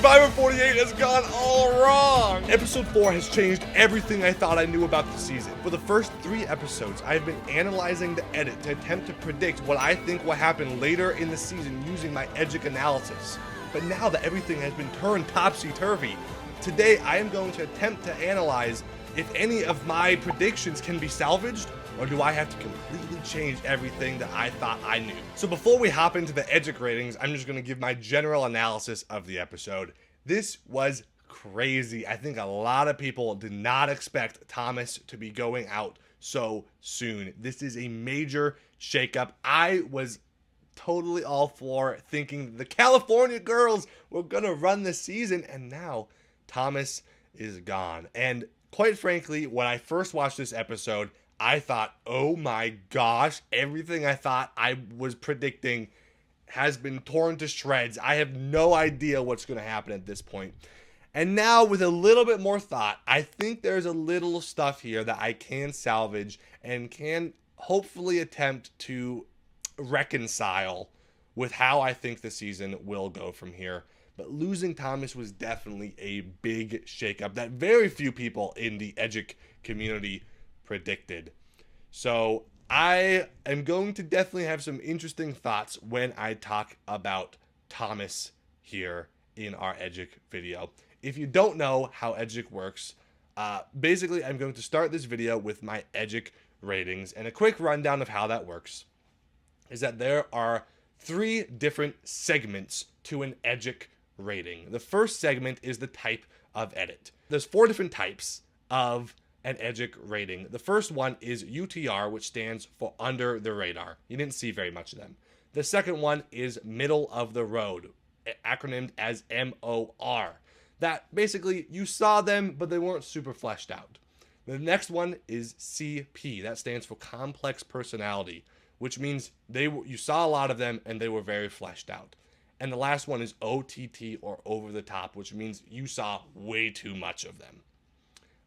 Survivor 48 has gone all wrong. Episode 4 has changed everything I thought I knew about the season. For the first 3 episodes, I have been analyzing the edit to attempt to predict what I think will happen later in the season using my Edgic analysis. But now that everything has been turned topsy-turvy, today I am going to attempt to analyze if any of my predictions can be salvaged, or do I have to completely change everything that I thought I knew? So before we hop into the Edgic ratings, I'm just going to give my general analysis of the episode. This was crazy. I think a lot of people did not expect Thomas to be going out so soon. This is a major shakeup. I was totally all for thinking the California girls were going to run the season, and now Thomas is gone. And quite frankly, when I first watched this episode, I thought, oh my gosh, everything I thought I was predicting has been torn to shreds. I have no idea what's going to happen at this point. And now with a little bit more thought, I think there's a little stuff here that I can salvage and can hopefully attempt to reconcile with how I think the season will go from here. But losing Thomas was definitely a big shakeup that very few people in the Edgic community predicted. So I am going to definitely have some interesting thoughts when I talk about Thomas here in our Edgic video. If you don't know how Edgic works, basically I'm going to start this video with my Edgic ratings, and a quick rundown of how that works is that there are 3 different segments to an Edgic rating. The first segment is the type of edit. There's 4 different types of an Edgic rating. The first one is UTR, which stands for under the radar. You didn't see very much of them. The second one is middle of the road, acronymed as MOR. That basically you saw them, but they weren't super fleshed out. The next one is CP. That stands for complex personality, which means you saw a lot of them and they were very fleshed out. And the last one is OTT, or over the top, which means you saw way too much of them.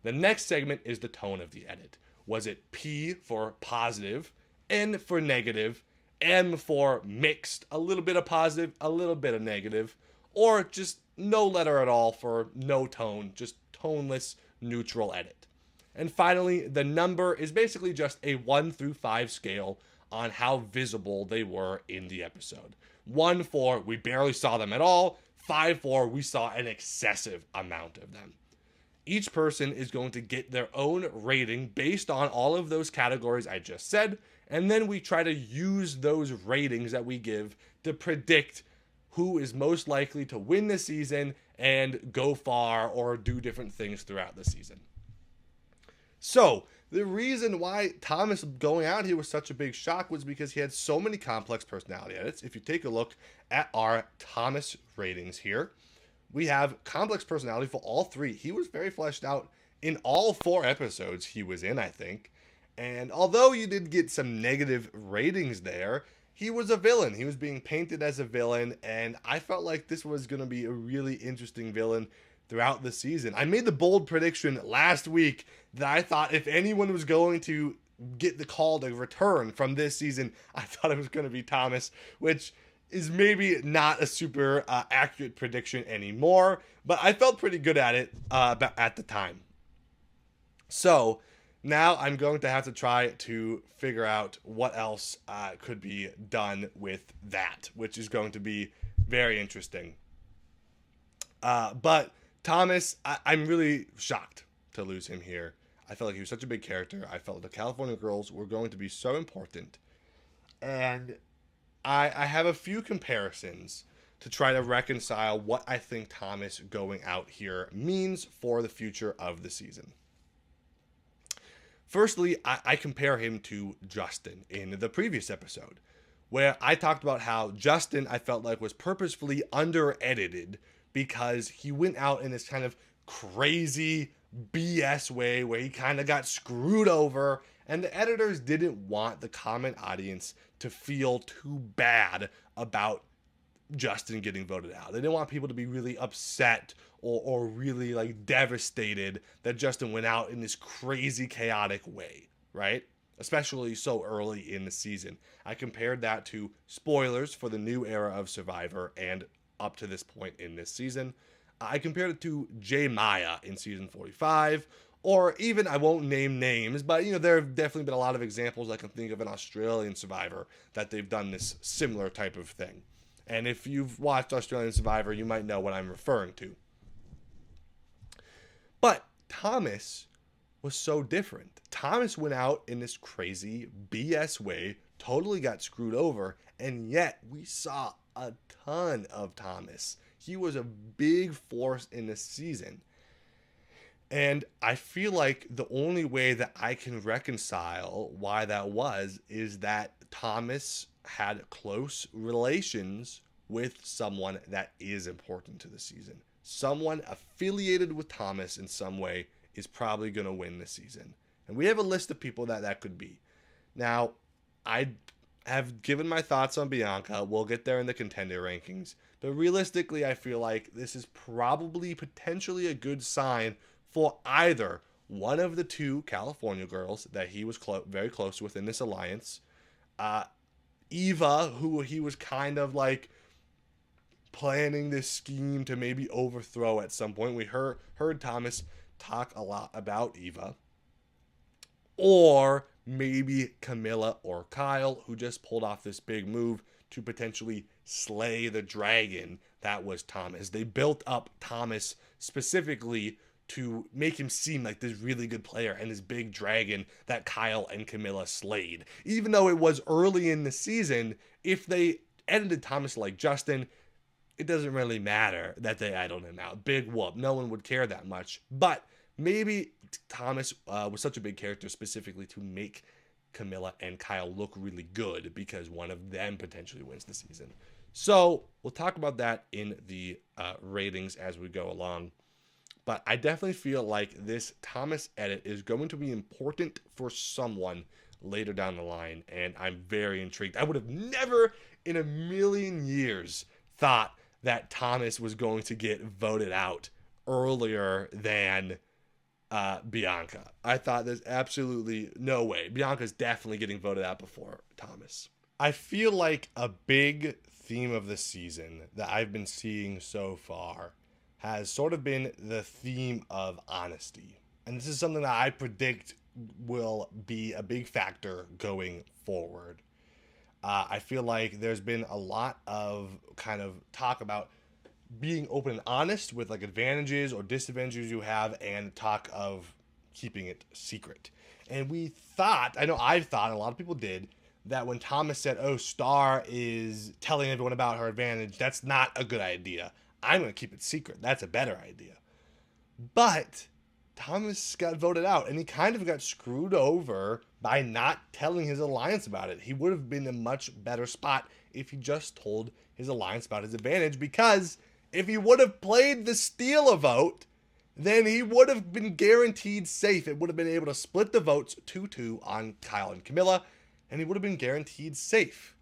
The next segment is the tone of the edit. Was it P for positive, N for negative, M for mixed, a little bit of positive, a little bit of negative, or just no letter at all for no tone, just toneless, neutral edit. And finally, the number is basically just a 1 through 5 scale on how visible they were in the episode. 1 for we barely saw them at all, 5 for we saw an excessive amount of them. Each person is going to get their own rating based on all of those categories I just said, and then we try to use those ratings that we give to predict who is most likely to win the season and go far or do different things throughout the season. So, the reason why Thomas going out here was such a big shock was because he had so many complex personality edits. If you take a look at our Thomas ratings here, we have complex personality for all 3. He was very fleshed out in all 4 episodes he was in, I think. And although you did get some negative ratings there, he was a villain. He was being painted as a villain, and I felt like this was going to be a really interesting villain throughout the season. I made the bold prediction last week that I thought if anyone was going to get the call to return from this season, I thought it was going to be Thomas, which is maybe not a super accurate prediction anymore, but I felt pretty good at it at the time. So now I'm going to have to try to figure out what else could be done with that, which is going to be very interesting. But Thomas, I'm really shocked to lose him here. I felt like he was such a big character. I felt the California girls were going to be so important. And I have a few comparisons to try to reconcile what I think Thomas going out here means for the future of the season. Firstly, I compare him to Justin in the previous episode, where I talked about how Justin, I felt like, was purposefully under-edited because he went out in this kind of crazy BS way where he kind of got screwed over, and the editors didn't want the comment audience to feel too bad about Justin getting voted out. They didn't want people to be really upset or really like devastated that Justin went out in this crazy chaotic way, right? Especially so early in the season. I compared that to spoilers for the new era of Survivor and up to this point in this season. I compared it to J. Maya in season 45, or even, I won't name names, but there have definitely been a lot of examples I can think of in Australian Survivor that they've done this similar type of thing. And if you've watched Australian Survivor, you might know what I'm referring to. But Thomas was so different. Thomas went out in this crazy BS way, totally got screwed over, and yet we saw a ton of Thomas. He was a big force in this season. And I feel like the only way that I can reconcile why that was is that Thomas had close relations with someone that is important to the season. Someone affiliated with Thomas in some way is probably going to win the season. And we have a list of people that could be. Now, I have given my thoughts on Bianca. We'll get there in the contender rankings. But realistically, I feel like this is probably potentially a good sign for either one of the two California girls that he was very close with in this alliance. Eva, who he was kind of like planning this scheme to maybe overthrow at some point. We heard Thomas talk a lot about Eva. Or maybe Camilla or Kyle, who just pulled off this big move to potentially slay the dragon that was Thomas. They built up Thomas specifically to make him seem like this really good player and this big dragon that Kyle and Camilla slayed. Even though it was early in the season, if they edited Thomas like Justin, it doesn't really matter that they idled him out. Big whoop. No one would care that much. But maybe Thomas was such a big character specifically to make Camilla and Kyle look really good because one of them potentially wins the season. So we'll talk about that in the ratings as we go along. But I definitely feel like this Thomas edit is going to be important for someone later down the line, and I'm very intrigued. I would have never in a million years thought that Thomas was going to get voted out earlier than Bianca. I thought there's absolutely no way. Bianca's definitely getting voted out before Thomas. I feel like a big theme of the season that I've been seeing so far has sort of been the theme of honesty. And this is something that I predict will be a big factor going forward. I feel like there's been a lot of kind of talk about being open and honest with like advantages or disadvantages you have, and talk of keeping it secret. And we thought, I thought, a lot of people did, that when Thomas said, oh, Star is telling everyone about her advantage, that's not a good idea. I'm going to keep it secret. That's a better idea. But Thomas got voted out, and he kind of got screwed over by not telling his alliance about it. He would have been in a much better spot if he just told his alliance about his advantage, because if he would have played the steal a vote, then he would have been guaranteed safe. It would have been able to split the votes 2-2 on Kyle and Camilla, and he would have been guaranteed safe.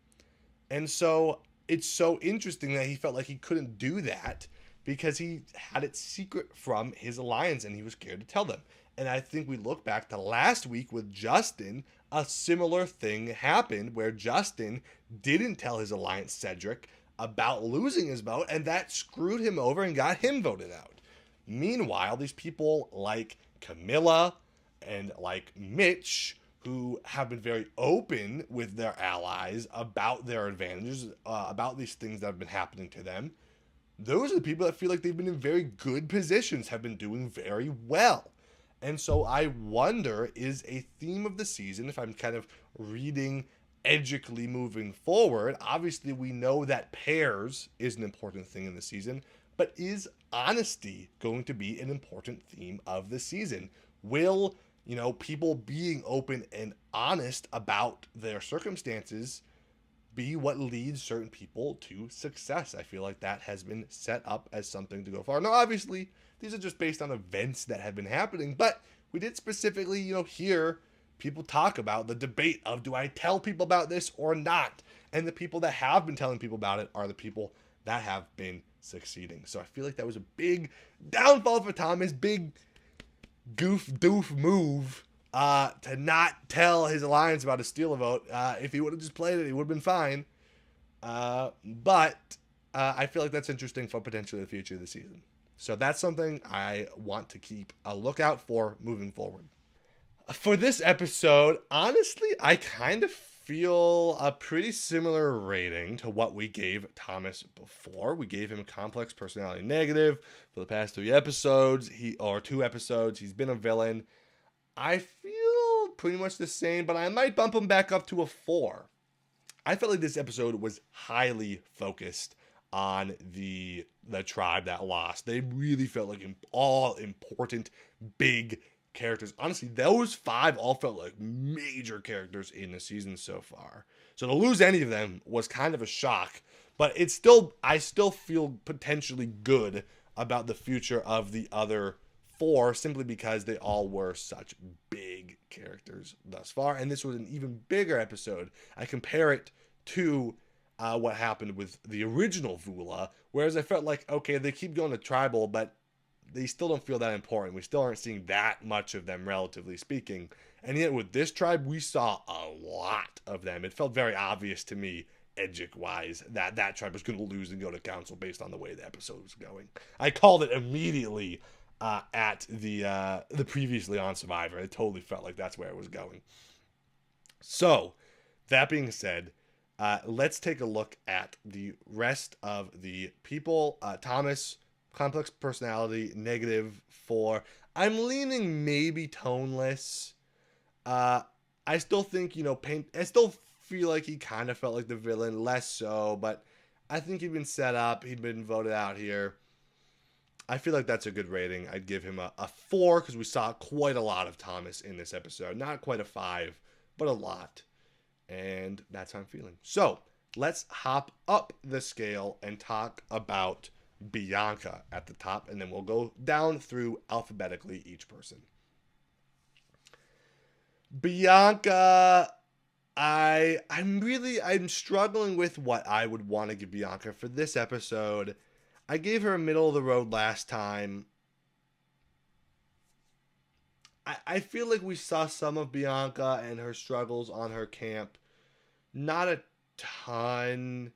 And so it's so interesting that he felt like he couldn't do that because he had it secret from his alliance and he was scared to tell them. And I think we look back to last week with Justin, a similar thing happened where Justin didn't tell his alliance Cedric about losing his vote, and that screwed him over and got him voted out. Meanwhile, these people like Camilla and like Mitch, who have been very open with their allies about their advantages, about these things that have been happening to them, those are the people that feel like they've been in very good positions, have been doing very well. And so I wonder, is a theme of the season, if I'm kind of reading edgically moving forward, obviously we know that pairs is an important thing in the season, but is honesty going to be an important theme of the season? Will, people being open and honest about their circumstances be what leads certain people to success? I feel like that has been set up as something to go far. Now, obviously, these are just based on events that have been happening, but we did specifically, hear people talk about the debate of, do I tell people about this or not? And the people that have been telling people about it are the people that have been succeeding. So I feel like that was a big downfall for Thomas, big doof move to not tell his alliance about a steal a vote. If he would have just played it, he would have been fine. But I feel like that's interesting for potentially the future of the season. So that's something I want to keep a lookout for moving forward. For this episode, honestly, I kind of feel a pretty similar rating to what we gave Thomas before. We gave him a complex personality negative for the past 3 episodes. 2 episodes. He's been a villain. I feel pretty much the same, but I might bump him back up to a 4. I felt like this episode was highly focused on the tribe that lost. They really felt like all important, big characters. Honestly, those 5 all felt like major characters in the season so far. So to lose any of them was kind of a shock, but I still feel potentially good about the future of the other 4 simply because they all were such big characters thus far, and this was an even bigger episode. I compare it to what happened with the original Vula, whereas I felt like, okay, they keep going to tribal, but they still don't feel that important. We still aren't seeing that much of them, relatively speaking. And yet with this tribe, we saw a lot of them. It felt very obvious to me, Edgic-wise, that tribe was going to lose and go to council based on the way the episode was going. I called it immediately at the previously on Survivor. It totally felt like that's where it was going. So, that being said, let's take a look at the rest of the people. Thomas, complex personality, -4. I'm leaning maybe toneless. I still think, I still feel like he kind of felt like the villain, less so, but I think he'd been set up. He'd been voted out here. I feel like that's a good rating. I'd give him a 4 because we saw quite a lot of Thomas in this episode. Not quite a 5, but a lot. And that's how I'm feeling. So let's hop up the scale and talk about Bianca at the top, and then we'll go down through alphabetically each person. Bianca, I'm struggling with what I would want to give Bianca for this episode. I gave her a middle of the road last time. I feel like we saw some of Bianca and her struggles on her camp. Not a ton.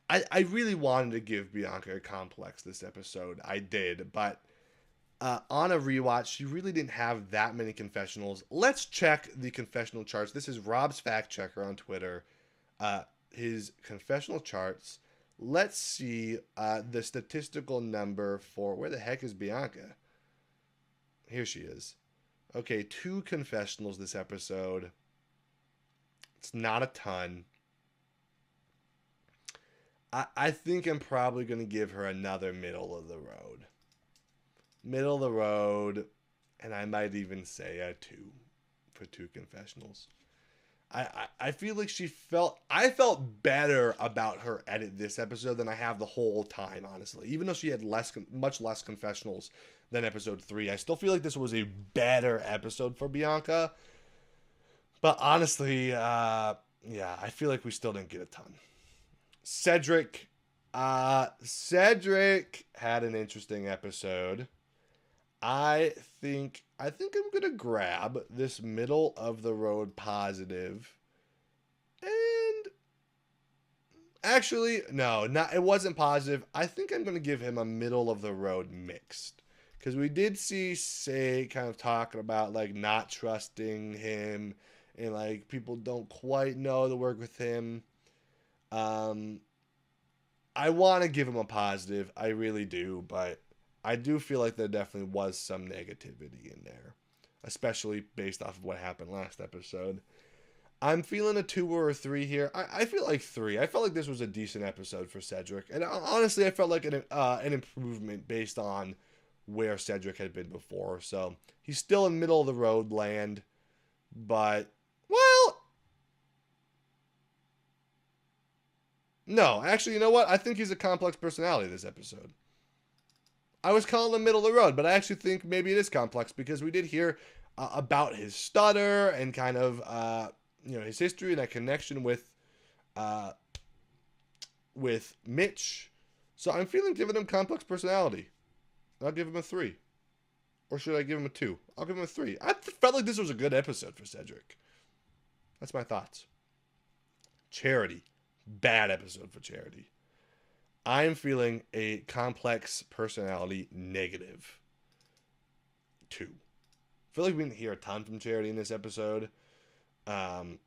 I really wanted to give Bianca a complex this episode. I did, but on a rewatch, she really didn't have that many confessionals. Let's check the confessional charts. This is Rob's fact checker on Twitter. His confessional charts. Let's see the statistical number for where the heck is Bianca? Here she is. Okay, 2 confessionals this episode. It's not a ton. I think I'm probably going to give her another middle of the road. Middle of the road, and I might even say a 2 for 2 confessionals. I feel like I felt better about her edit this episode than I have the whole time, honestly. Even though she had much less confessionals than episode 3, I still feel like this was a better episode for Bianca. But honestly, yeah, I feel like we still didn't get a ton. Cedric had an interesting episode. I think I'm gonna grab this middle of the road positive, and actually, no, it wasn't positive. I think I'm gonna give him a middle of the road mixed, because we did see Say kind of talking about like not trusting him, and like people don't quite know to work with him. I want to give him a positive, I really do, but I do feel like there definitely was some negativity in there, especially based off of what happened last episode. I'm feeling a 2 or a 3 here. I feel like 3. I felt like this was a decent episode for Cedric, and honestly, I felt like an improvement based on where Cedric had been before. So he's still in middle of the road land, but well, no, actually, you know what? I think he's a complex personality this episode. I was calling him middle of the road, but I actually think maybe it is complex because we did hear about his stutter and kind of his history and that connection with Mitch. So I'm feeling giving him complex personality. I'll give him a 3. Or should I give him a 2? I'll give him a 3. I felt like this was a good episode for Cedric. That's my thoughts. Charity. Bad episode for Charity. I'm feeling a complex personality negative 2. I feel like we didn't hear a ton from Charity in this episode. Um,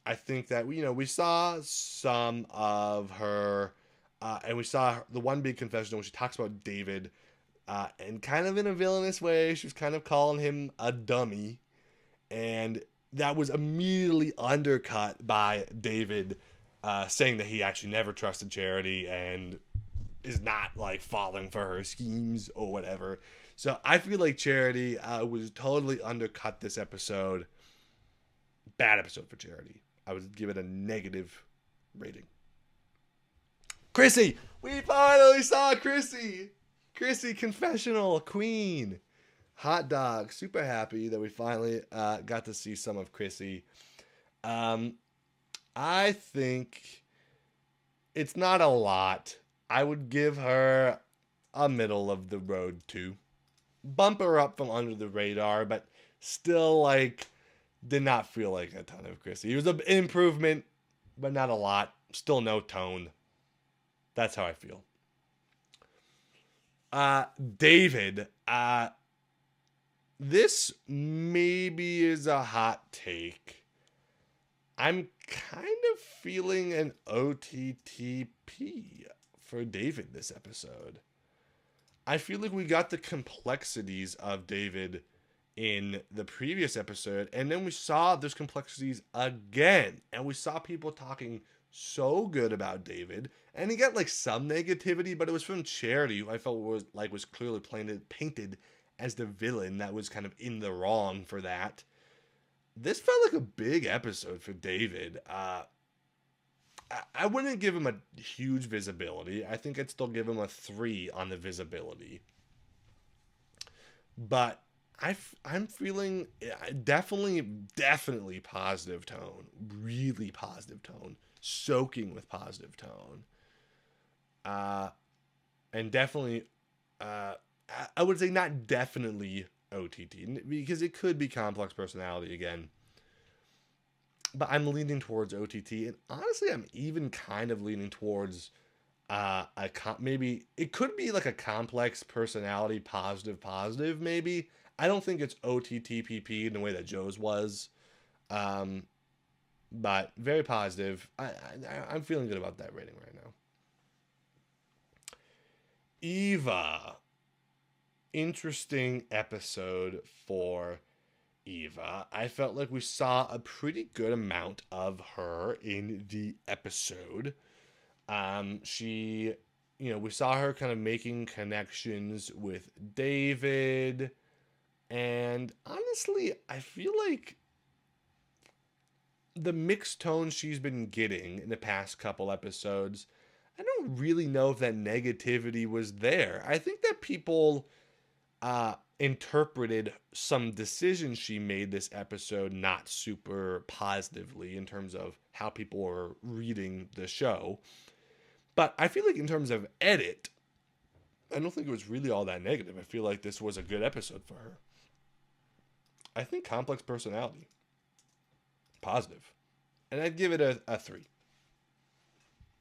I think that we saw some of her, and we saw the one big confession when she talks about David, and kind of in a villainous way. She was kind of calling him a dummy, and that was immediately undercut by David saying that he actually never trusted Charity and is not like falling for her schemes or whatever. So I feel like Charity was totally undercut this episode. Bad episode for Charity. I would give it a negative rating. Chrissy! We finally saw Chrissy! Chrissy, confessional, queen. Hot dog. Super happy that we finally got to see some of Chrissy. I think it's not a lot. I would give her a middle of the road 2. Bump her up from under the radar, but still, like, did not feel like a ton of Chrissy. It was an improvement, but not a lot. Still no tone. That's how I feel. David. This maybe is a hot take. I'm kind of feeling an OTTP for David this episode. I feel like we got the complexities of David in the previous episode, and then we saw those complexities again, and we saw people talking so good about David, and he got like some negativity, but it was from Charity, who I felt was clearly painted as the villain that was kind of in the wrong for that. This felt like a big episode for David. I wouldn't give him a huge visibility. I think I'd still give him a 3 on the visibility. But I'm feeling definitely positive tone. Really positive tone. Soaking with positive tone. And definitely, I would say not definitely OTT, because it could be complex personality again. But I'm leaning towards OTT, and honestly, I'm even kind of leaning towards maybe it could be like a complex personality, positive, maybe. I don't think it's OTTPP in the way that Joe's was, but very positive. I'm feeling good about that rating right now. Eva. Interesting episode for Eva. I felt like we saw a pretty good amount of her in the episode. We saw her kind of making connections with David, and honestly, I feel like the mixed tone she's been getting in the past couple episodes, I don't really know if that negativity was there. I think that people interpreted some decisions she made this episode not super positively in terms of how people were reading the show. But I feel like in terms of edit, I don't think it was really all that negative. I feel like this was a good episode for her. I think complex personality. Positive. And I'd give it a 3.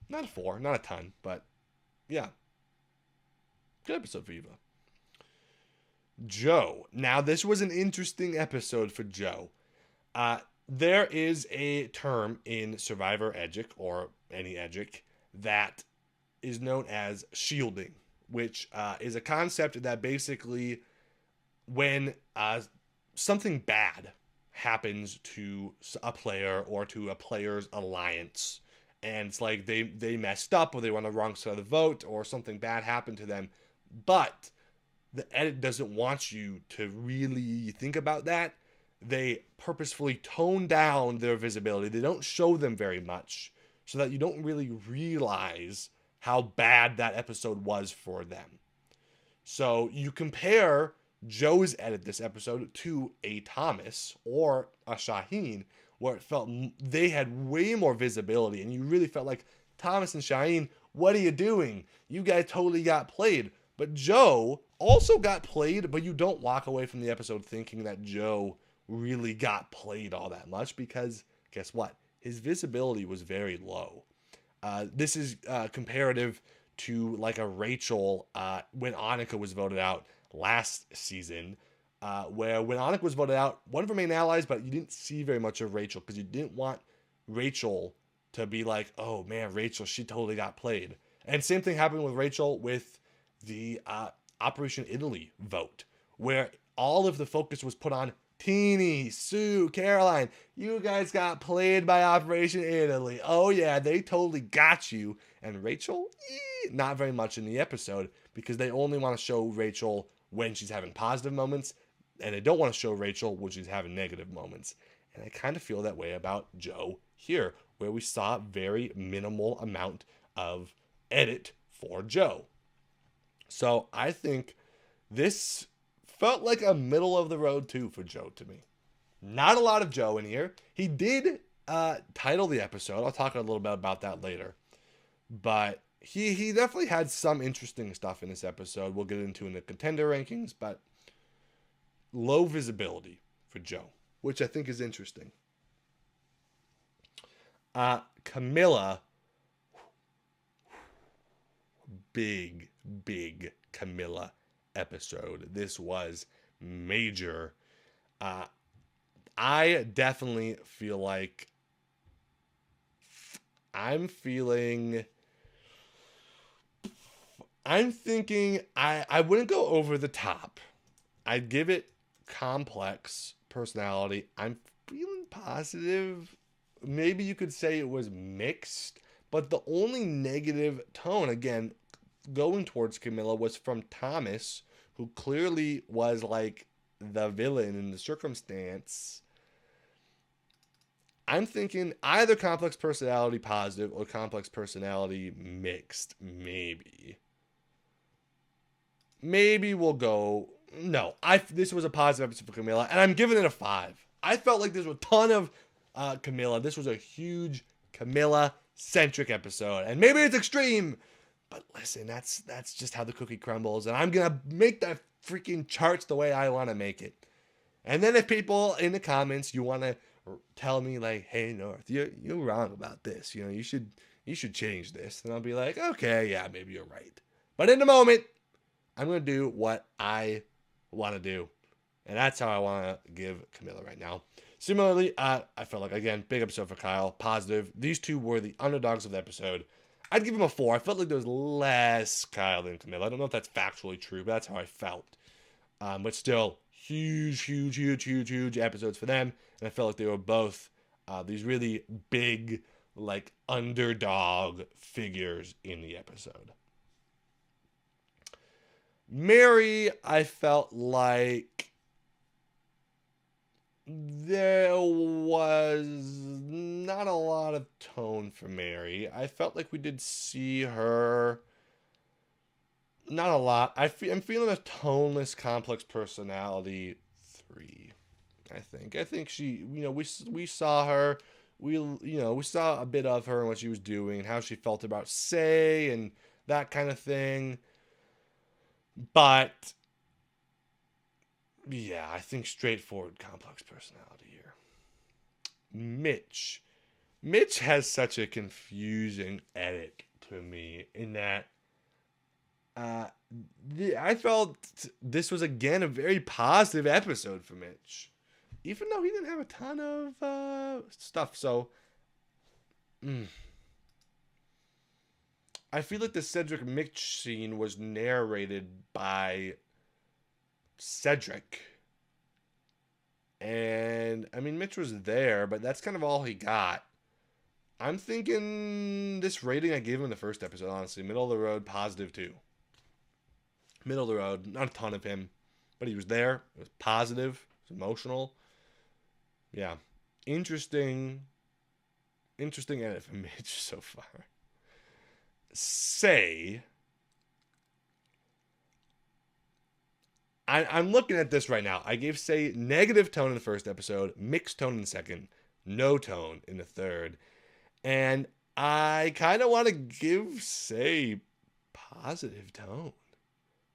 Not a 4, not a ton, but yeah. Good episode for Eva. Joe. Now, this was an interesting episode for Joe. There is a term in Survivor Edgic, or any Edgic, that is known as shielding, which is a concept that basically when something bad happens to a player or to a player's alliance, and it's like they messed up or they were on the wrong side of the vote or something bad happened to them, but the edit doesn't want you to really think about that. They purposefully tone down their visibility. They don't show them very much so that you don't really realize how bad that episode was for them. So you compare Joe's edit this episode to a Thomas or a Shaheen, where it felt they had way more visibility, and you really felt like, Thomas and Shaheen, what are you doing? You guys totally got played. But Joe also got played, but you don't walk away from the episode thinking that Joe really got played all that much, because guess what? His visibility was very low. This is comparative to like a Rachel when Annika was voted out last season. Where when Annika was voted out, one of her main allies, but you didn't see very much of Rachel because you didn't want Rachel to be like, oh man, Rachel, she totally got played. And same thing happened with Rachel with the Operation Italy vote, where all of the focus was put on Teeny, Sue, Caroline. You guys got played by Operation Italy. Oh yeah, they totally got you. And Rachel, not very much in the episode because they only want to show Rachel when she's having positive moments, and they don't want to show Rachel when she's having negative moments. And I kind of feel that way about Joe here, where we saw very minimal amount of edit for Joe. So I think this felt like a middle of the road too for Joe to me. Not a lot of Joe in here. He did title the episode. I'll talk a little bit about that later. But he definitely had some interesting stuff in this episode. We'll get into in the contender rankings, but low visibility for Joe, which I think is interesting. Camilla, big Camilla episode. This was major. I definitely feel like I'm thinking I wouldn't go over the top. I'd give it complex personality. I'm feeling positive. Maybe you could say it was mixed, but the only negative tone, again, going towards Camilla was from Thomas, who clearly was like the villain in the circumstance. I'm thinking either complex personality positive or complex personality mixed, maybe. Maybe we'll go, no, this was a positive episode for Camilla, and I'm giving it a 5. I felt like there was a ton of Camilla. This was a huge Camilla-centric episode, and maybe it's extreme, but listen, that's just how the cookie crumbles, and I'm going to make the freaking charts the way I want to make it. And then if people in the comments, you want to tell me like, hey, North, you're wrong about this. You know, you should change this. And I'll be like, okay, yeah, maybe you're right. But in the moment, I'm going to do what I want to do. And that's how I want to give Camilla right now. Similarly, I felt like, again, big episode for Kyle. Positive. These two were the underdogs of the episode. I'd give him a 4. I felt like there was less Kyle than Camilla. I don't know if that's factually true, but that's how I felt. But still, huge episodes for them. And I felt like they were both these really big, like, underdog figures in the episode. Mary, I felt like there was not a lot of tone for Mary. I felt like we did see her. Not a lot. I'm feeling a toneless, complex personality 3. I think she, we saw her. We saw a bit of her and what she was doing and how she felt about Say and that kind of thing. But yeah, I think straightforward, complex personality here. Mitch has such a confusing edit to me in that I felt this was again a very positive episode for Mitch, even though he didn't have a ton of stuff. So I feel like the Cedric Mitch scene was narrated by Cedric. And, I mean, Mitch was there, but that's kind of all he got. I'm thinking this rating I gave him in the first episode, honestly. Middle of the road, positive 2. Middle of the road, not a ton of him. But he was there. It was positive. It was emotional. Yeah. Interesting edit from Mitch so far. Say, I'm looking at this right now. I gave Say negative tone in the first episode, mixed tone in the second, no tone in the third. And I kind of want to give Say positive tone,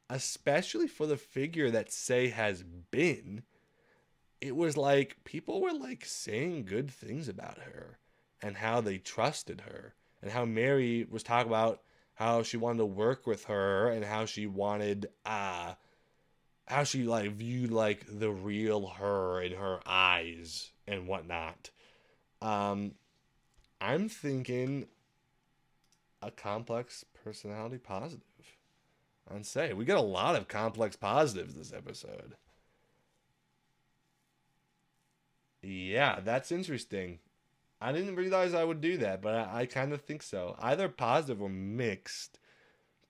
especially for the figure that Say has been. It was like people were like saying good things about her and how they trusted her. And how Mary was talking about how she wanted to work with her, and how she wanted, how she like viewed like the real her in her eyes and whatnot. I'm thinking a complex personality positive. I'd say we get a lot of complex positives this episode. Yeah, that's interesting. I didn't realize I would do that, but I kind of think so. Either positive or mixed.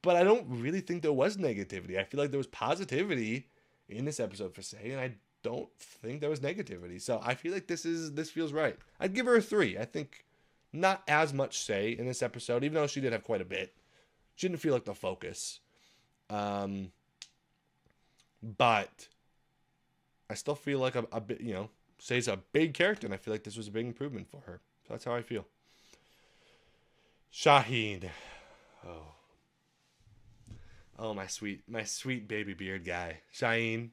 But I don't really think there was negativity. I feel like there was positivity in this episode for Say, and I don't think there was negativity. So I feel like this feels right. I'd give her a 3. I think not as much Say in this episode, even though she did have quite a bit. She didn't feel like the focus. But I still feel like a bit, Say's a big character, and I feel like this was a big improvement for her. So that's how I feel. Shaheen. Oh, my sweet baby beard guy. Shaheen,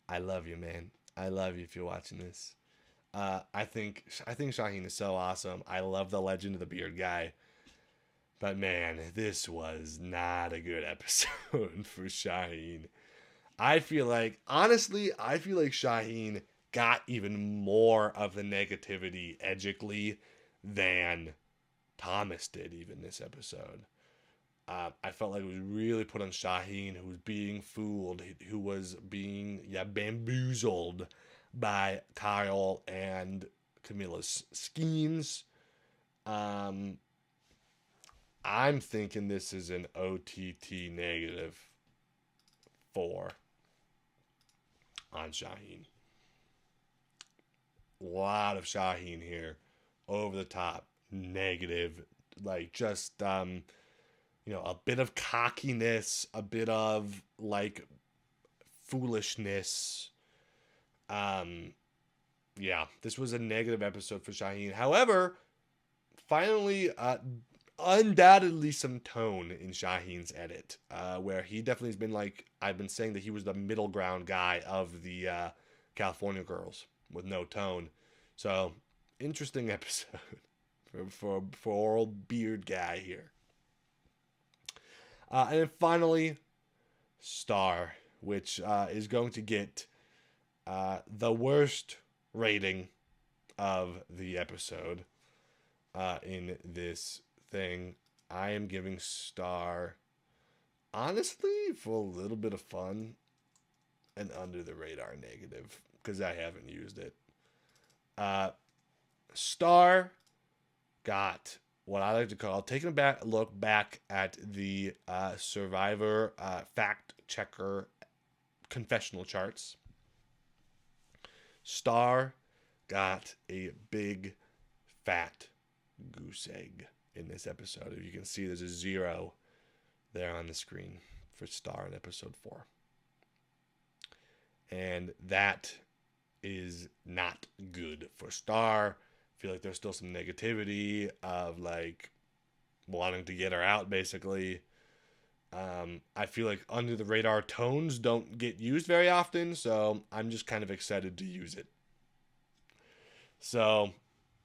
I love you, man. I love you if you're watching this. I think Shaheen is so awesome. I love the legend of the beard guy. But man, this was not a good episode for Shaheen. Honestly, I feel like Shaheen got even more of the negativity edgically than Thomas did even this episode. I felt like it was really put on Shaheen, who was being fooled, who was being bamboozled by Kyle and Camilla's schemes. I'm thinking this is an OTT negative 4 on Shaheen. A lot of Shaheen here, over the top, negative, like just a bit of cockiness, a bit of like foolishness. This was a negative episode for Shaheen. However, finally, undoubtedly some tone in Shaheen's edit, where he definitely has been like, I've been saying that he was the middle ground guy of the California girls with no tone. So, interesting episode for old beard guy here. And then finally, Star, which is going to get the worst rating of the episode in this thing. I am giving Star, honestly, for a little bit of fun, an under the radar negative, because I haven't used it. Star got what I like to call taking a look back at the Survivor fact checker confessional charts. Star got a big fat goose egg in this episode. If you can see, there's a 0 there on the screen for Star in episode 4. And that is not good for Star. I feel like there's still some negativity of like wanting to get her out, basically. I feel like under the radar tones don't get used very often, so I'm just kind of excited to use it. So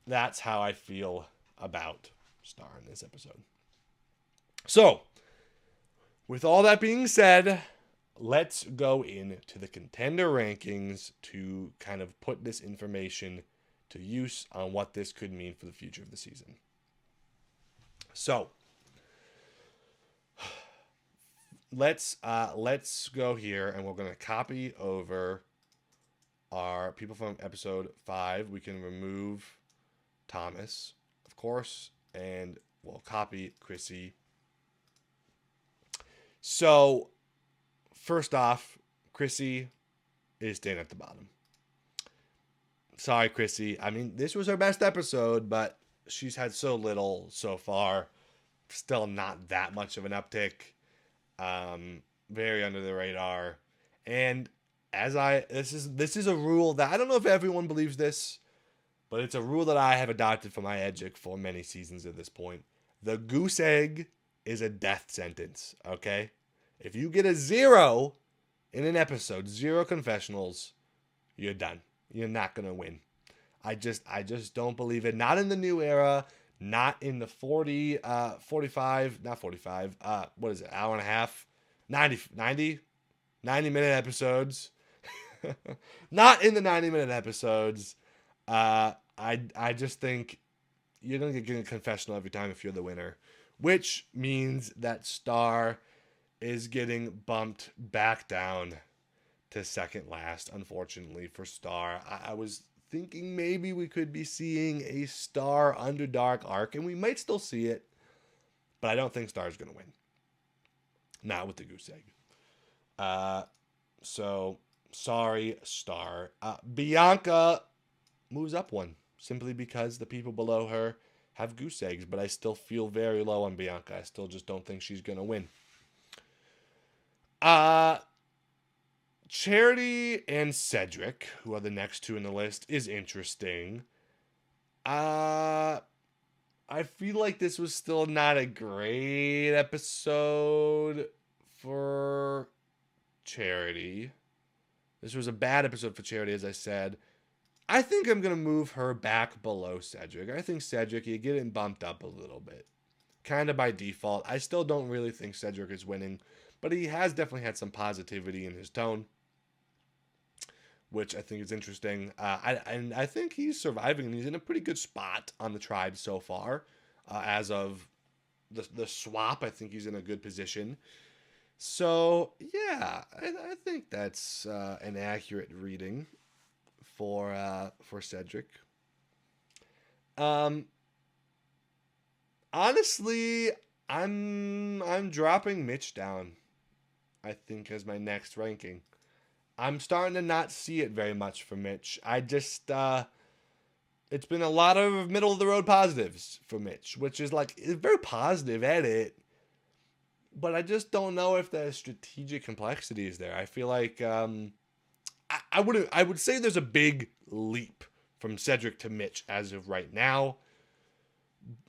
that's how I feel about Star in this episode. So, with all that being said, let's go into the contender rankings to kind of put this information to use on what this could mean for the future of the season. So, let's go here, and we're going to copy over our people from episode 5. We can remove Thomas, of course, and we'll copy Chrissy. So, first off, Chrissy is staying at the bottom. Sorry, Chrissy. I mean, this was her best episode, but she's had so little so far. Still not that much of an uptick. Very under the radar. And this is a rule that I don't know if everyone believes this, but it's a rule that I have adopted for my Edgic for many seasons at this point. The goose egg is a death sentence, okay? If you get a 0 in an episode, 0 confessionals, you're done. You're not going to win. I just don't believe it. Not in the new era, not in the 45, not 45, what is it, hour and a half, 90 minute episodes. Not in the 90-minute episodes. I just think you're going to get a confessional every time if you're the winner, which means that Star is getting bumped back down to second last, unfortunately, for Star. I was thinking maybe we could be seeing a Star Underdark arc, and we might still see it, but I don't think Star's going to win. Not with the goose egg. So, sorry, Star. Bianca moves up one, simply because the people below her have goose eggs, but I still feel very low on Bianca. I still just don't think she's going to win. Charity and Cedric, who are the next two in the list, is interesting. I feel like this was still not a great episode for Charity. This was a bad episode for Charity, as I said. I think I'm going to move her back below Cedric. I think Cedric, you get him bumped up a little bit. Kind of by default. I still don't really think Cedric is winning, but he has definitely had some positivity in his tone, which I think is interesting. I think he's surviving, and he's in a pretty good spot on the tribe so far. As of the swap, I think he's in a good position. So, yeah, I think that's an accurate reading for Cedric. Honestly, I'm dropping Mitch down, I think, as my next ranking. I'm starting to not see it very much for Mitch. I just, it's been a lot of middle of the road positives for Mitch, which is like a very positive edit, but I just don't know if the strategic complexity is there. I feel like, I would say there's a big leap from Cedric to Mitch as of right now.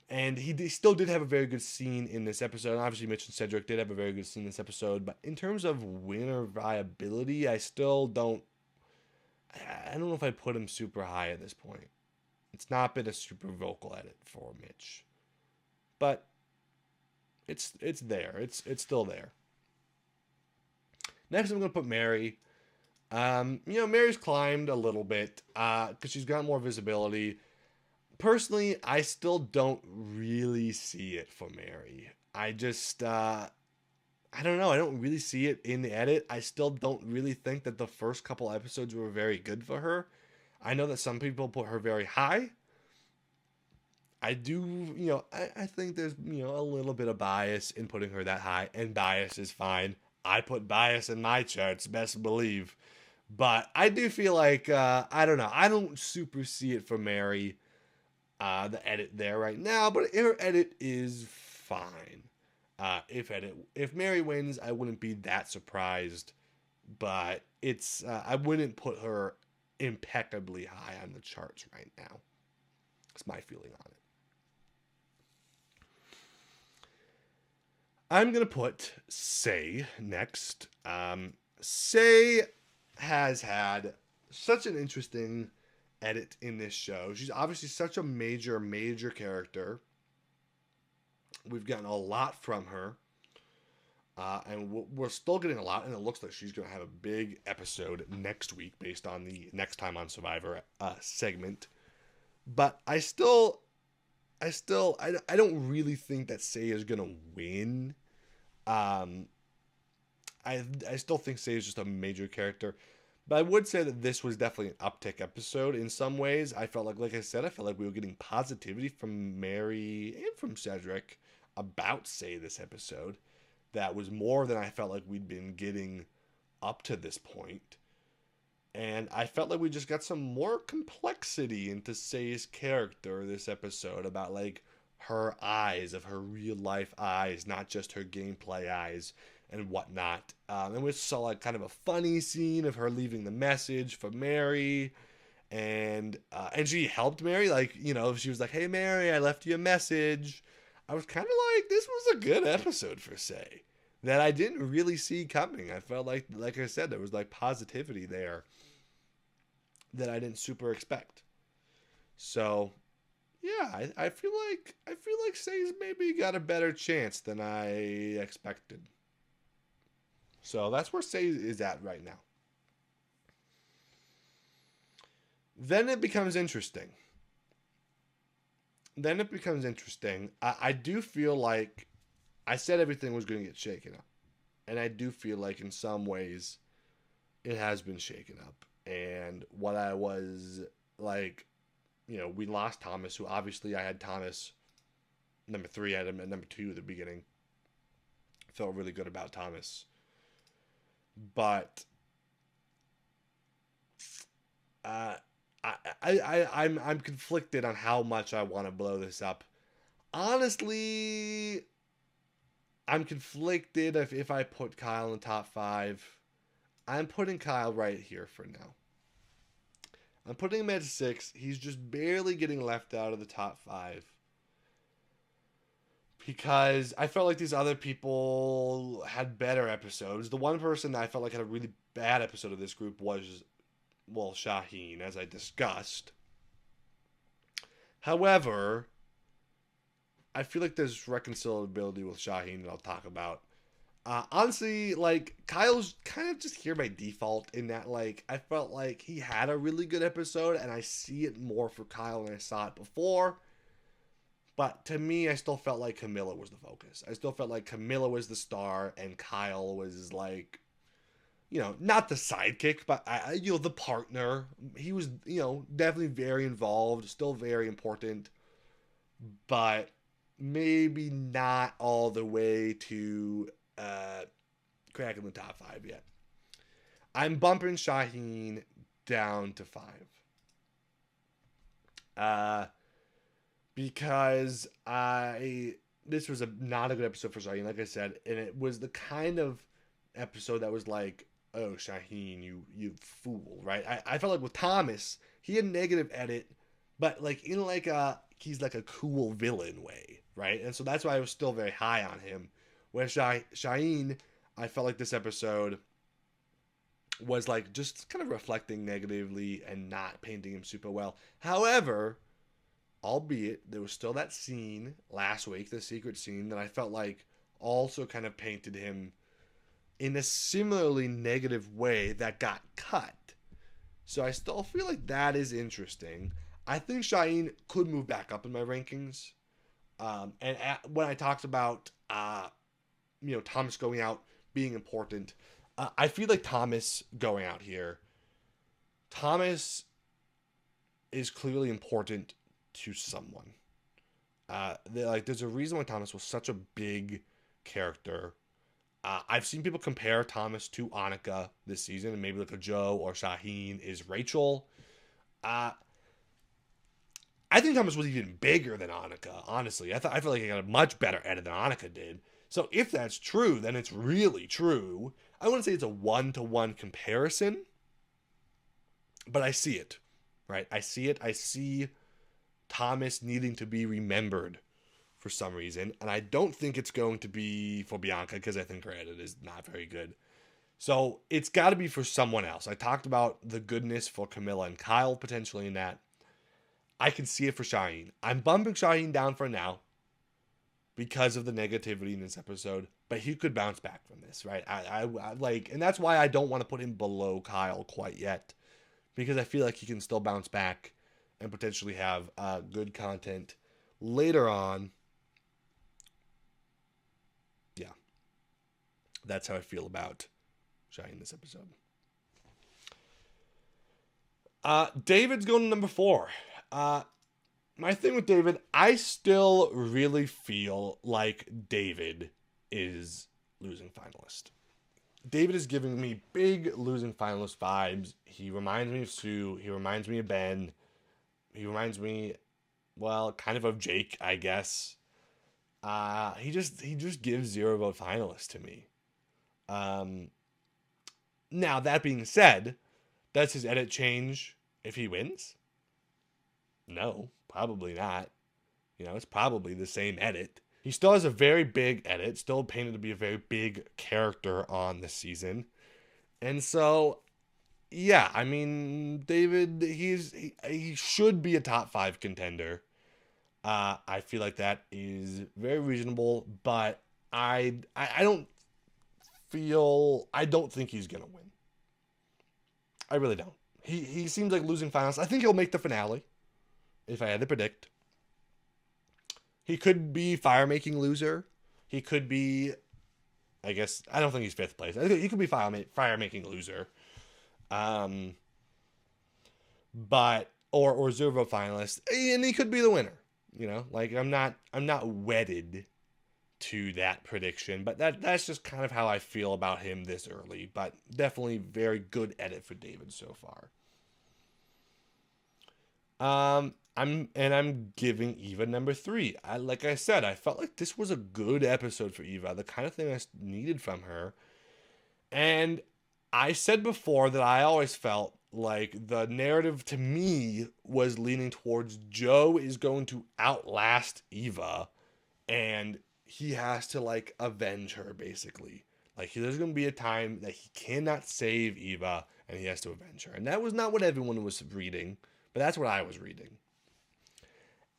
And he still did have a very good scene in this episode. And obviously, Mitch and Cedric did have a very good scene in this episode. But in terms of winner viability, I still don't... I don't know if I'd put him super high at this point. It's not been a super vocal edit for Mitch. But it's there. It's still there. Next, I'm going to put Mary. Mary's climbed a little bit because she's got more visibility. Personally, I still don't really see it for Mary. I just, I don't know. I don't really see it in the edit. I still don't really think that the first couple episodes were very good for her. I know that some people put her very high. I do, I think there's, a little bit of bias in putting her that high, and bias is fine. I put bias in my charts, best believe. But I do feel like, I don't know. I don't super see it for Mary. The edit there right now, but her edit is fine. If Mary wins, I wouldn't be that surprised, but it's I wouldn't put her impeccably high on the charts right now. That's my feeling on it. I'm gonna put Say next. Say has had such an interesting edit in this show. She's obviously such a major character. We've gotten a lot from her. And we're still getting a lot, and it looks like she's going to have a big episode next week based on the Next Time on Survivor segment. But I don't really think that Say is going to win. I still think Say is just a major character. But I would say that this was definitely an uptick episode in some ways. I felt like I said, we were getting positivity from Mary and from Cedric about Say this episode. That was more than I felt like we'd been getting up to this point. And I felt like we just got some more complexity into Say's character this episode about like her eyes, of her real life eyes, not just her gameplay eyes and whatnot. And we saw like kind of a funny scene of her leaving the message for Mary, and she helped Mary. Like, she was like, "Hey Mary, I left you a message." I was kind of like, this was a good episode for Say that I didn't really see coming. I felt like I said, there was like positivity there that I didn't super expect. So Yeah, I feel like Say's maybe got a better chance than I expected. So that's where Say is at right now. Then it becomes interesting. I do feel like I said everything was going to get shaken up. And I do feel like in some ways it has been shaken up. And what I was like, we lost Thomas, who obviously I had Thomas number 3, I had him at number 2 at the beginning. Felt really good about Thomas. But uh, I'm conflicted on how much I want to blow this up. Honestly, I'm conflicted if I put Kyle in the top 5. I'm putting Kyle right here for now. I'm putting him at 6. He's just barely getting left out of the top 5. Because I felt like these other people had better episodes. The one person that I felt like had a really bad episode of this group was, well, Shaheen, as I discussed. However, I feel like there's reconcilability with Shaheen that I'll talk about. Honestly, like, Kyle's kind of just here by default in that, like, I felt like he had a really good episode, and I see it more for Kyle than I saw it before. But to me, I still felt like Camilla was the focus. I still felt like Camilla was the star, and Kyle was, like, not the sidekick, but, the partner. He was, definitely very involved, still very important, but maybe not all the way to cracking the top 5 yet. I'm bumping Shaheen down to 5. Because this was not a good episode for Shaheen, like I said, and it was the kind of episode that was like, oh, Shaheen, you fool, right? I felt like with Thomas, he had negative edit, but like in like he's like a cool villain way, right? And so that's why I was still very high on him. When Shaheen, I felt like this episode was like just kind of reflecting negatively and not painting him super well. However, albeit there was still that scene last week, the secret scene, that I felt like also kind of painted him in a similarly negative way that got cut. So I still feel like that is interesting. I think Shaheen could move back up in my rankings. When I talked about Thomas going out being important, I feel like Thomas going out here, Thomas is clearly important to someone. There's a reason why Thomas was such a big character. I've seen people compare Thomas to Annika this season, and maybe like a Joe or Shaheen is Rachel. I think Thomas was even bigger than Annika, honestly. I feel like he got a much better edit than Annika did. So if that's true, then it's really true. I wouldn't say it's a one-to-one comparison, but I see it, right? I see it. I see Thomas needing to be remembered for some reason, and I don't think it's going to be for Bianca because I think her edit is not very good. So it's got to be for someone else. I talked about the goodness for Camilla and Kyle potentially in that. I can see it for Shaheen. I'm bumping Shaheen down for now because of the negativity in this episode, but he could bounce back from this, right? I like, and that's why I don't want to put him below Kyle quite yet, because I feel like he can still bounce back and potentially have good content later on. Yeah, that's how I feel about Shaheen this episode. David's going to number 4. My thing with David, I still really feel like David is losing finalist. David is giving me big losing finalist vibes. He reminds me of Sue. He reminds me of Ben. He reminds me, well, kind of Jake, I guess. He just gives 0 vote finalist to me. Now, that being said, does his edit change if he wins? No, probably not. It's probably the same edit. He still has a very big edit, still painted to be a very big character on this season. And so, yeah, I mean, David, he should be a top 5 contender. I feel like that is very reasonable, but I don't I don't think he's gonna win. I really don't. He seems like losing finals. I think he'll make the finale, if I had to predict. He could be fire making loser. He could be, I guess, I don't think he's fifth place. I think he could be fire making loser. Um, but or zero vote finalist, and he could be the winner. You know, like I'm not wedded to that prediction, but that's just kind of how I feel about him this early. But definitely very good edit for David so far. I'm giving Eva number 3. Like I said, I felt like this was a good episode for Eva, the kind of thing I needed from her. And I said before that I always felt like the narrative to me was leaning towards Joe is going to outlast Eva, and he has to like avenge her basically. Like there's going to be a time that he cannot save Eva and he has to avenge her. And that was not what everyone was reading, but that's what I was reading.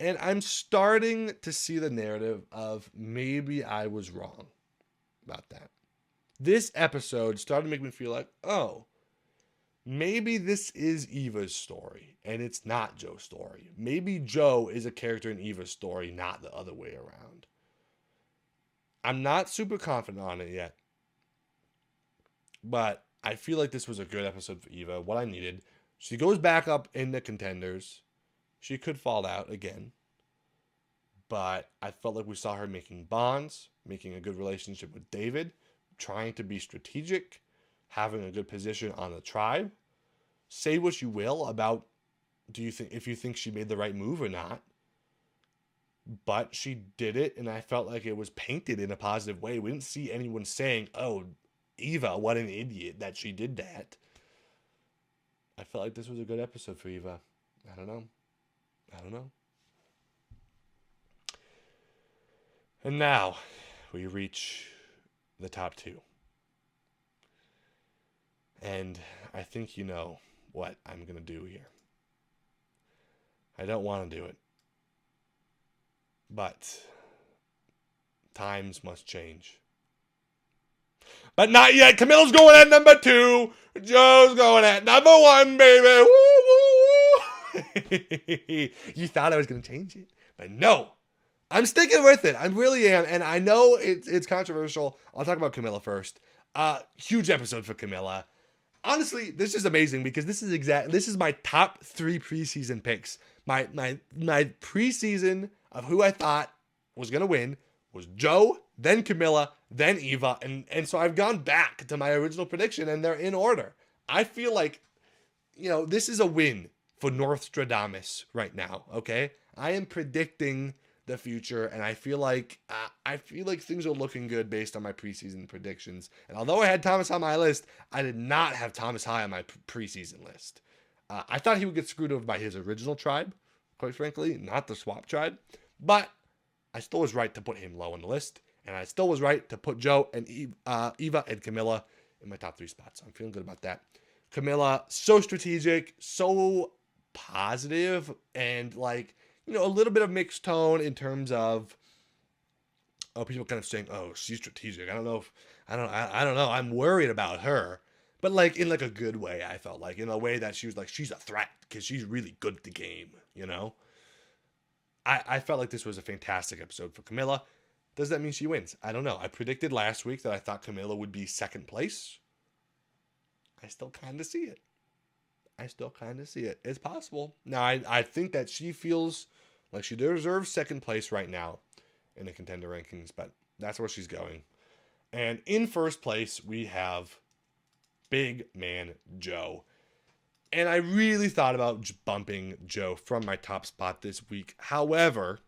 And I'm starting to see the narrative of maybe I was wrong about that. This episode started to make me feel like, oh, maybe this is Eva's story and it's not Joe's story. Maybe Joe is a character in Eva's story, not the other way around. I'm not super confident on it yet, but I feel like this was a good episode for Eva, what I needed. She goes back up in the contenders. She could fall out again, but I felt like we saw her making bonds, making a good relationship with David, trying to be strategic, having a good position on the tribe. Say what you will about if you think she made the right move or not, but she did it, and I felt like it was painted in a positive way. We didn't see anyone saying, "Oh, Eva, what an idiot that she did that." I felt like this was a good episode for Eva. I don't know. And now we reach the top 2. And I think you know what I'm going to do here. I don't want to do it. But times must change. But not yet. Camilla's going at number 2. Joe's going at number 1, baby. Woo, woo, woo. You thought I was going to change it, but no. I'm sticking with it. I really am. And I know it's controversial. I'll talk about Camilla first. Huge episode for Camilla. Honestly, this is amazing because this is my top 3 preseason picks. My preseason of who I thought was going to win was Joe, then Camilla, then Eva. And so I've gone back to my original prediction and they're in order. I feel like, this is a win for Nostradamus right now. Okay. I am predicting the future, and I feel like things are looking good based on my preseason predictions. And although I had Thomas on my list, I did not have Thomas high on my preseason list. I thought he would get screwed over by his original tribe, quite frankly, not the swap tribe. But I still was right to put him low on the list, and I still was right to put Joe and Eva and Camilla in my top 3 spots. So I'm feeling good about that. Camilla, so strategic, so positive, and a little bit of mixed tone in terms of people kind of saying, "Oh, she's strategic." I don't know. I'm worried about her, but in a good way. I felt like in a way that she was she's a threat because she's really good at the game. I felt like this was a fantastic episode for Camilla. Does that mean she wins? I don't know. I predicted last week that I thought Camilla would be second place. I still kind of see it. It's possible. Now, I think that she feels like she deserves second place right now in the Contender Rankings, but that's where she's going. And in first place, we have Big Man Joe. And I really thought about bumping Joe from my top spot this week. However,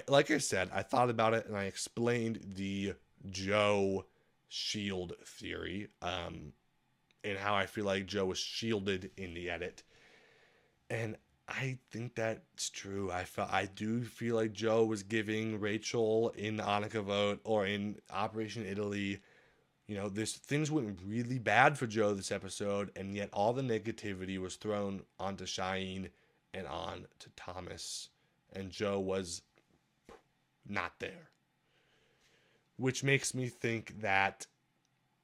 like I said, I thought about it and I explained the Joe shield theory. And how I feel like Joe was shielded in the edit. And I think that's true. I do feel like Joe was giving Rachel in the Annika vote or in Operation Italy. Things went really bad for Joe this episode, and yet all the negativity was thrown onto Shaheen and on to Thomas, and Joe was not there. Which makes me think that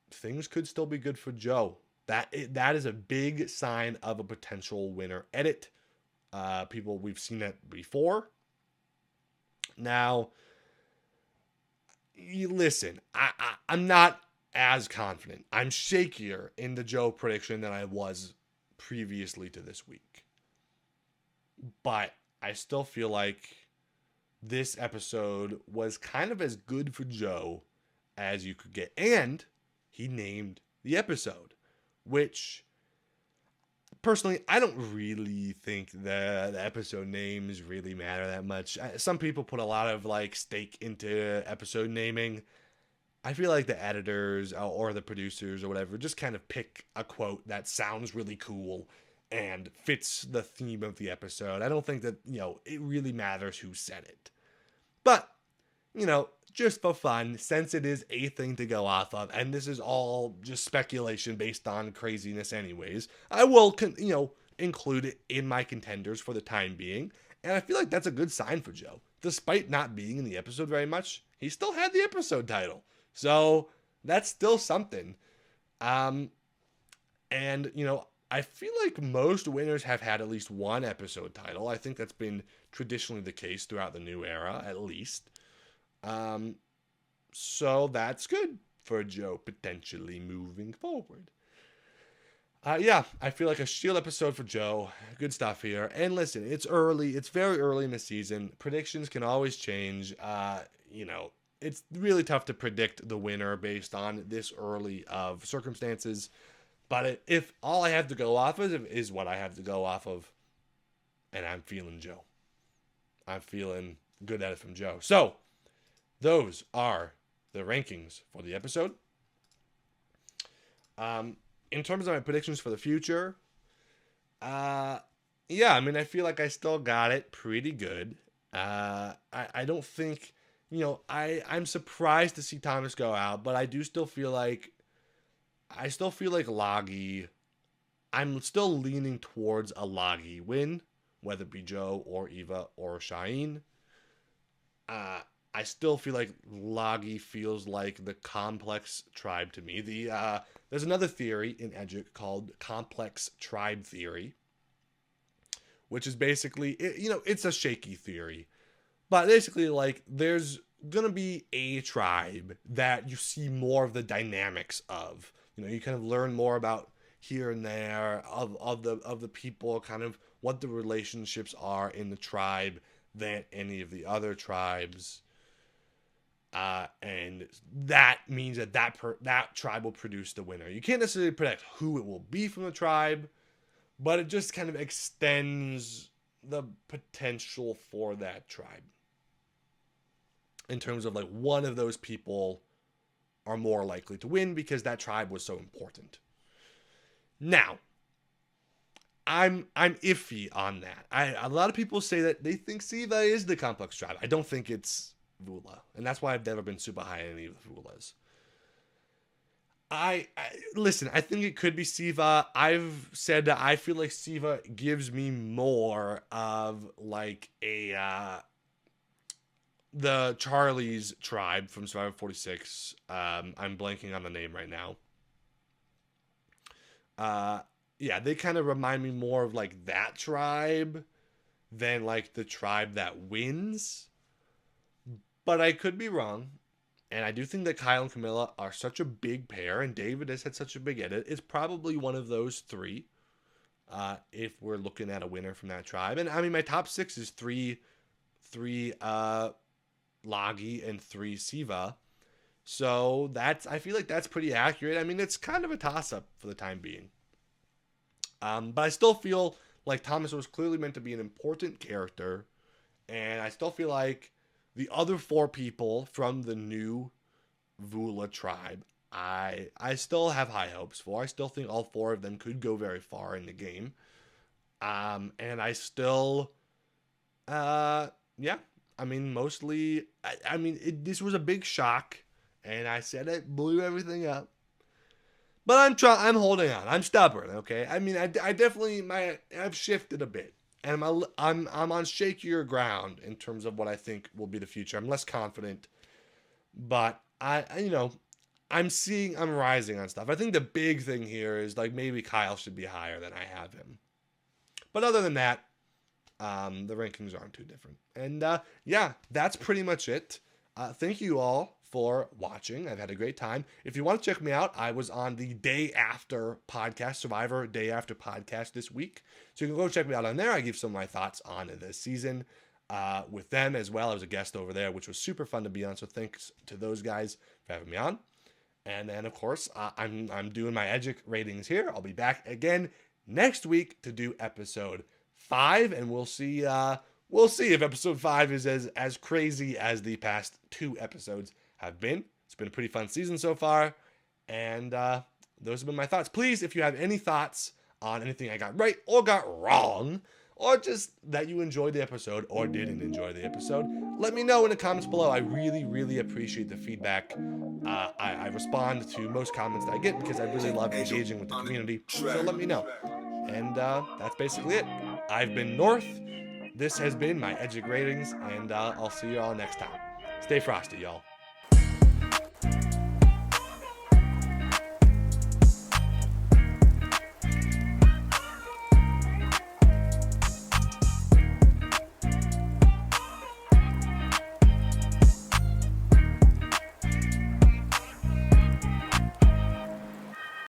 things could still be good for Joe. That is a big sign of a potential winner edit. We've seen that before. Now, listen, I'm not as confident. I'm shakier in the Joe prediction than I was previously to this week. But I still feel like this episode was kind of as good for Joe as you could get. And he named the episode, which personally, I don't really think the episode names really matter that much. Some people put a lot of like stake into episode naming. I feel like the editors or the producers or whatever just kind of pick a quote that sounds really cool and fits the theme of the episode. I don't think that, it really matters who said it. But, just for fun, since it is a thing to go off of, and this is all just speculation based on craziness anyways, I will, include it in my contenders for the time being. And I feel like that's a good sign for Joe. Despite not being in the episode very much, he still had the episode title. So that's still something. And, I feel like most winners have had at least one episode title. I think that's been traditionally the case throughout the new era, at least. So that's good for Joe potentially moving forward. I feel like a Shield episode for Joe. Good stuff here. And listen, it's early. It's very early in the season. Predictions can always change. It's really tough to predict the winner based on this early of circumstances. But if all I have to go off of is what I have to go off of, and I'm feeling Joe. I'm feeling good at it from Joe. So, those are the rankings for the episode. In terms of my predictions for the future, I feel like I still got it pretty good. I don't think, I'm surprised to see Thomas go out, but I still feel like Loggy, I'm still leaning towards a Loggy win, whether it be Joe or Eva or Shaheen. I still feel like Loggy feels like the complex tribe to me. There's another theory in Edgic called complex tribe theory, which is basically, it's a shaky theory. But basically, like, there's going to be a tribe that you see more of the dynamics of. You kind of learn more about here and there of the people, kind of what the relationships are in the tribe than any of the other tribes. And that means that tribe will produce the winner. You can't necessarily predict who it will be from the tribe, but it just kind of extends the potential for that tribe. In terms of like one of those people are more likely to win because that tribe was so important. Now, I'm iffy on that. A lot of people say that they think Siva is the complex tribe. I don't think it's Vula, and that's why I've never been super high on any of the Vulas. Listen, I think it could be Siva. I've said that I feel like Siva gives me more of like the Charlie's tribe from Survivor 46. I'm blanking on the name right now. They kind of remind me more of like that tribe than like the tribe that wins. But I could be wrong. And I do think that Kyle and Camilla are such a big pair, and David has had such a big edit. It's probably one of those three, if we're looking at a winner from that tribe. And I mean, my top six is three Loggy and 3 Siva. So I feel like that's pretty accurate. I mean, it's kind of a toss-up for the time being. But I still feel like Thomas was clearly meant to be an important character. And I still feel like the other 4 people from the new Vula tribe, I still have high hopes for. I still think all 4 of them could go very far in the game. And I still, I mean, mostly, this was a big shock, and I said it blew everything up. But I'm holding on. I'm stubborn, okay? I mean, I definitely, I've shifted a bit. and I'm on shakier ground in terms of what I think will be the future. I'm less confident, but I'm rising on stuff. I think the big thing here is like maybe Kyle should be higher than I have him. But other than that, the rankings aren't too different. And yeah, that's pretty much it. Thank you all for watching. I've had a great time. If you want to check me out, I was on the Day After podcast, Survivor Day After podcast this week. So you can go check me out on there. I give some of my thoughts on this season with them as well. I was a guest over there, which was super fun to be on. So thanks to those guys for having me on. And then, of course, I'm doing my Edgic ratings here. I'll be back again next week to do episode 5, and we'll see if episode 5 is as crazy as the past 2 episodes have been. It's been a pretty fun season so far, and those have been my thoughts. Please, if you have any thoughts on anything I got right or got wrong, or just that you enjoyed the episode or didn't enjoy the episode, let me know in the comments below. I really, really appreciate the feedback. I respond to most comments that I get because I really love engaging with the community, so let me know. And that's basically it. I've been North. This has been my Edgic Ratings, and I'll see you all next time. Stay frosty, y'all.